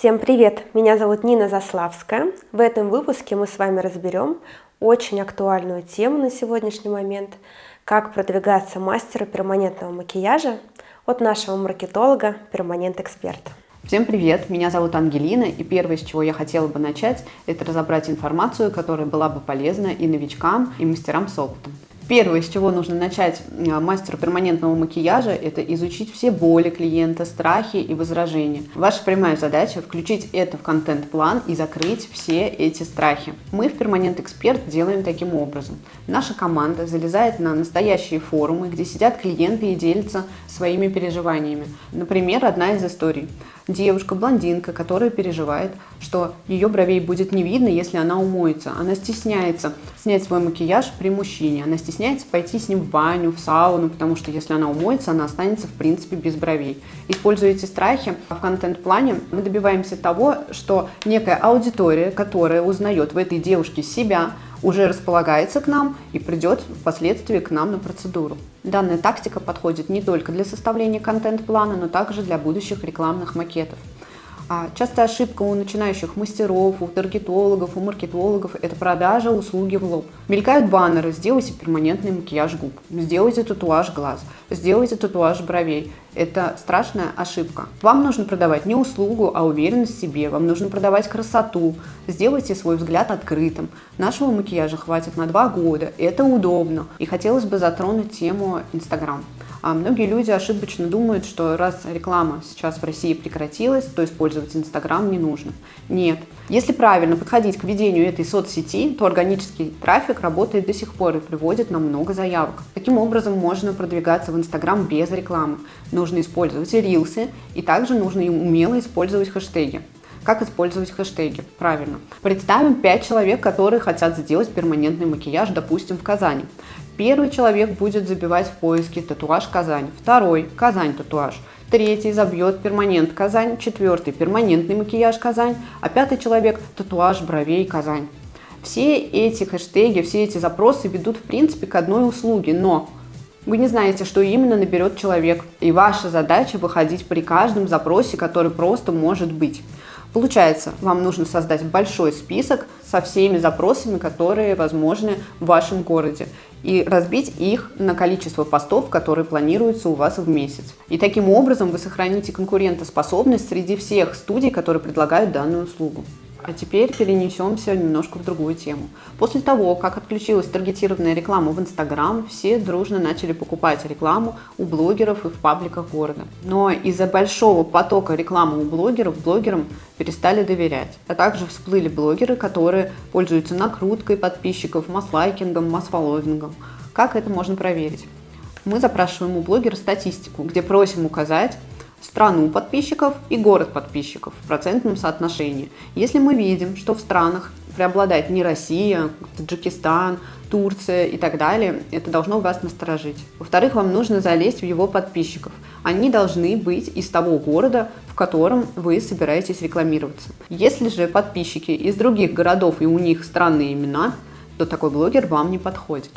Всем привет! Меня зовут Нина Заславская. В этом выпуске мы с вами разберем очень актуальную тему на сегодняшний момент, как продвигаться мастеру перманентного макияжа от нашего маркетолога Permanent Expert. Всем привет! Меня зовут Ангелина, и первое, с чего я хотела бы начать, это разобрать информацию, которая была бы полезна и новичкам, и мастерам с опытом. Первое, с чего нужно начать мастеру перманентного макияжа, это изучить все боли клиента, страхи и возражения. Ваша прямая задача – включить это в контент-план и закрыть все эти страхи. Мы в Permanent Expert делаем таким образом. Наша команда залезает на настоящие форумы, где сидят клиенты и делятся своими переживаниями. Например, одна из историй. Девушка-блондинка, которая переживает, что ее бровей будет не видно, если она умоется. Она стесняется снять свой макияж при мужчине. Она стесняется пойти с ним в баню, в сауну, потому что если она умоется, она останется в принципе без бровей. Используя эти страхи в контент-плане, мы добиваемся того, что некая аудитория, которая узнает в этой девушке себя, уже располагается к нам и придет впоследствии к нам на процедуру. Данная тактика подходит не только для составления контент-плана, но также для будущих рекламных макетов. Частая ошибка у начинающих мастеров, у таргетологов, у маркетологов – это продажа услуги в лоб. Мелькают баннеры: сделайте перманентный макияж губ, сделайте татуаж глаз, сделайте татуаж бровей. Это страшная ошибка. Вам нужно продавать не услугу, а уверенность в себе. Вам нужно продавать красоту. Сделайте свой взгляд открытым. Нашего макияжа хватит на 2 года. Это удобно. И хотелось бы затронуть тему Instagram. Многие люди ошибочно думают, что раз реклама сейчас в России прекратилась, то использовать Instagram не нужно. Нет. Если правильно подходить к ведению этой соцсети, то органический трафик работает до сих пор и приводит нам много заявок. Таким образом, можно продвигаться в Instagram без рекламы. Нужно использовать рилсы, и также нужно умело использовать хэштеги. Как использовать хэштеги? Правильно. Представим 5 человек, которые хотят сделать перманентный макияж, допустим, в Казани. Первый человек будет забивать в поиске татуаж Казань, второй – Казань татуаж, третий забьет перманент Казань, четвертый – перманентный макияж Казань, а 5-й человек – татуаж бровей Казань. Все эти хэштеги, все эти запросы ведут в принципе к одной услуге, но вы не знаете, что именно наберет человек, и ваша задача выходить при каждом запросе, который просто может быть. Получается, вам нужно создать большой список со всеми запросами, которые возможны в вашем городе, и разбить их на количество постов, которые планируются у вас в месяц. И таким образом вы сохраните конкурентоспособность среди всех студий, которые предлагают данную услугу. А теперь перенесемся немножко в другую тему. После того, как отключилась таргетированная реклама в Instagram, все дружно начали покупать рекламу у блогеров и в пабликах города. Но из-за большого потока рекламы у блогеров, блогерам перестали доверять. А также всплыли блогеры, которые пользуются накруткой подписчиков, масс-лайкингом, масс-фолловингом. Как это можно проверить? Мы запрашиваем у блогера статистику, где просим указать страну подписчиков и город подписчиков в процентном соотношении. Если мы видим, что в странах преобладает не Россия, Таджикистан, Турция и так далее, это должно вас насторожить. Во-вторых, вам нужно залезть в его подписчиков. Они должны быть из того города, в котором вы собираетесь рекламироваться. Если же подписчики из других городов и у них странные имена, то такой блогер вам не подходит.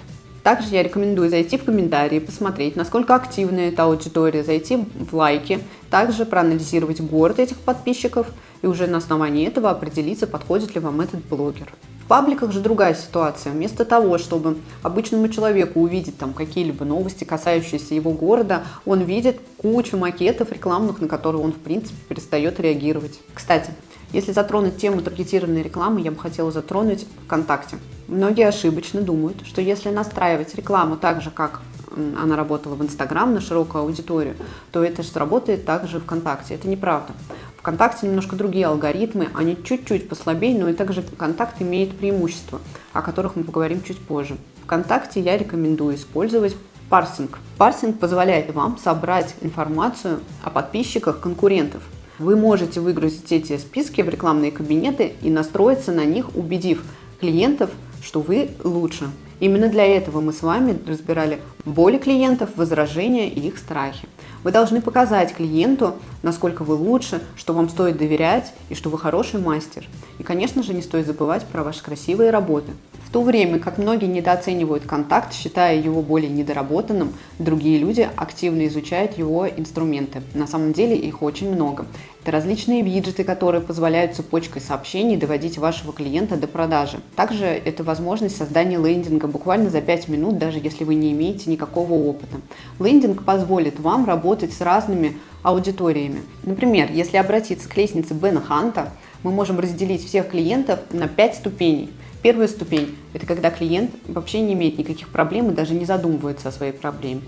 Также я рекомендую зайти в комментарии, посмотреть, насколько активна эта аудитория, зайти в лайки, также проанализировать город этих подписчиков и уже на основании этого определиться, подходит ли вам этот блогер. В пабликах же другая ситуация. Вместо того, чтобы обычному человеку увидеть там какие-либо новости, касающиеся его города, он видит кучу макетов рекламных, на которые он в принципе перестает реагировать. Кстати, если затронуть тему таргетированной рекламы, я бы хотела затронуть ВКонтакте. Многие ошибочно думают, что если настраивать рекламу так же, как она работала в Instagram на широкую аудиторию, то это же сработает также ВКонтакте. Это неправда. ВКонтакте немножко другие алгоритмы, они чуть-чуть послабее, но и также ВКонтакт имеет преимущества, о которых мы поговорим чуть позже. ВКонтакте я рекомендую использовать парсинг. Парсинг позволяет вам собрать информацию о подписчиках конкурентов. Вы можете выгрузить эти списки в рекламные кабинеты и настроиться на них, убедив клиентов, что вы лучше. Именно для этого мы с вами разбирали боли клиентов, возражения и их страхи. Вы должны показать клиенту, насколько вы лучше, что вам стоит доверять и что вы хороший мастер. И, конечно же, не стоит забывать про ваши красивые работы. В то время как многие недооценивают контакт, считая его более недоработанным, другие люди активно изучают его инструменты. На самом деле их очень много. Это различные виджеты, которые позволяют цепочкой сообщений доводить вашего клиента до продажи. Также это возможность создания лендинга буквально за 5 минут, даже если вы не имеете никакого опыта. Лендинг позволит вам работать с разными аудиториями. Например, если обратиться к лестнице Бена Ханта, мы можем разделить всех клиентов на 5 ступеней. Первая ступень – это когда клиент вообще не имеет никаких проблем и даже не задумывается о своей проблеме.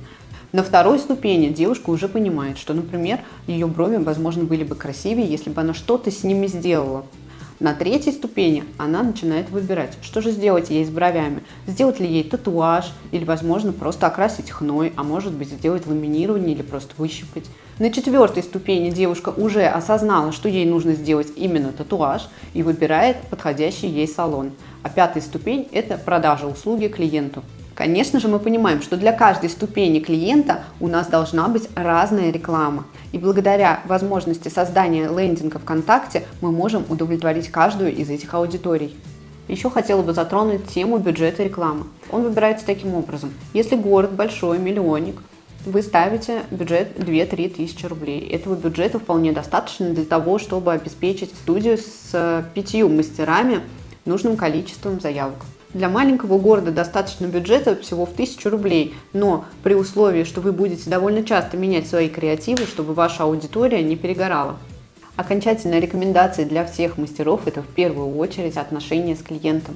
На второй ступени девушка уже понимает, что, например, ее брови, возможно, были бы красивее, если бы она что-то с ними сделала. На третьей ступени она начинает выбирать, что же сделать ей с бровями. Сделать ли ей татуаж, или, возможно, просто окрасить хной, а может быть, сделать ламинирование или просто выщипать. На четвертой ступени девушка уже осознала, что ей нужно сделать именно татуаж и выбирает подходящий ей салон. А пятая ступень – это продажа услуги клиенту. Конечно же, мы понимаем, что для каждой ступени клиента у нас должна быть разная реклама. И благодаря возможности создания лендинга ВКонтакте мы можем удовлетворить каждую из этих аудиторий. Еще хотела бы затронуть тему бюджета рекламы. Он выбирается таким образом. Если город большой, миллионник, вы ставите бюджет 2-3 тысячи рублей. Этого бюджета вполне достаточно для того, чтобы обеспечить студию с 5 мастерами нужным количеством заявок. Для маленького города достаточно бюджета всего в 1000 рублей, но при условии, что вы будете довольно часто менять свои креативы, чтобы ваша аудитория не перегорала. Окончательная рекомендация для всех мастеров – это в первую очередь отношения с клиентом.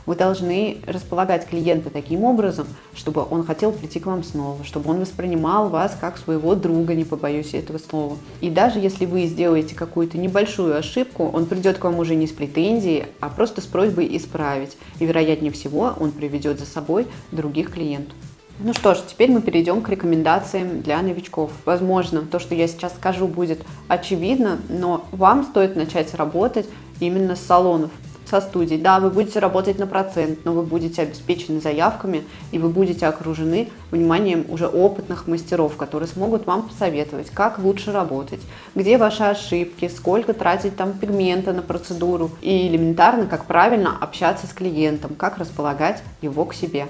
Вы должны располагать клиента таким образом, чтобы он хотел прийти к вам снова, чтобы он воспринимал вас как своего друга, не побоюсь этого слова. И даже если вы сделаете какую-то небольшую ошибку, он придет к вам уже не с претензией, а просто с просьбой исправить. И вероятнее всего он приведет за собой других клиентов. Ну что ж, теперь мы перейдем к рекомендациям для новичков. Возможно, то, что я сейчас скажу, будет очевидно, но вам стоит начать работать именно с салонов, со студий. Да, вы будете работать на процент, но вы будете обеспечены заявками и вы будете окружены вниманием уже опытных мастеров, которые смогут вам посоветовать, как лучше работать, где ваши ошибки, сколько тратить там пигмента на процедуру и элементарно, как правильно общаться с клиентом, как располагать его к себе.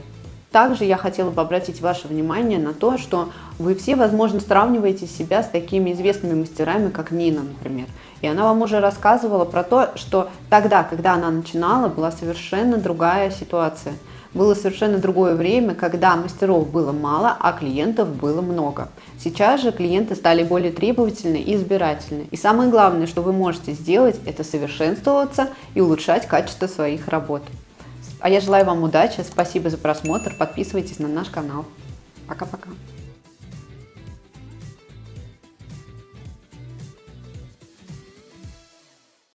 Также я хотела бы обратить ваше внимание на то, что вы все, возможно, сравниваете себя с такими известными мастерами, как Нина, например. И она вам уже рассказывала про то, что тогда, когда она начинала, была совершенно другая ситуация. Было совершенно другое время, когда мастеров было мало, а клиентов было много. Сейчас же клиенты стали более требовательны и избирательны. И самое главное, что вы можете сделать, это совершенствоваться и улучшать качество своих работ. А я желаю вам удачи, спасибо за просмотр, подписывайтесь на наш канал. Пока-пока.